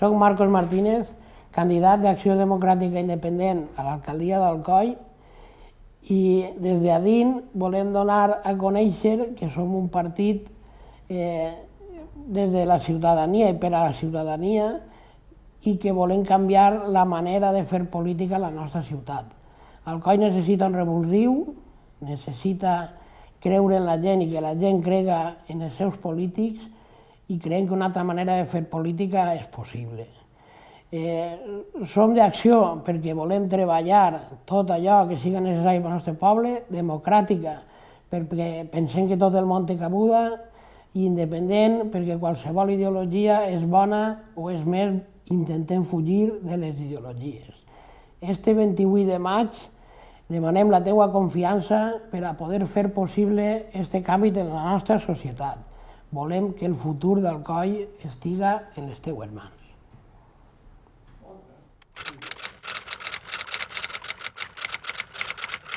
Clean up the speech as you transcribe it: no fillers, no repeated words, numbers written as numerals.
Soc Marcos Martínez, candidat d'Acció Democràtica Independent a l'alcaldia d'Alcoi, i des de dins volem donar a conèixer que som un partit des de la ciutadania i per a la ciutadania i que volem canviar la manera de fer política a la nostra ciutat. Alcoi necessita un revulsiu, necessita creure en la gent i que la gent crega en els seus polítics i creiem que una altra manera de fer política és possible. Som d'acció perquè volem treballar tot allò que sigui necessari per al nostre poble, democràtica perquè pensem que tot el món té cabuda, i independent perquè qualsevol ideologia és bona o és més, intentem fugir de les ideologies. Este 28 de maig demanem la teua confiança per a poder fer possible este canvi en la nostra societat. Volem que el futur d'Alcoi estiga en les teues mans.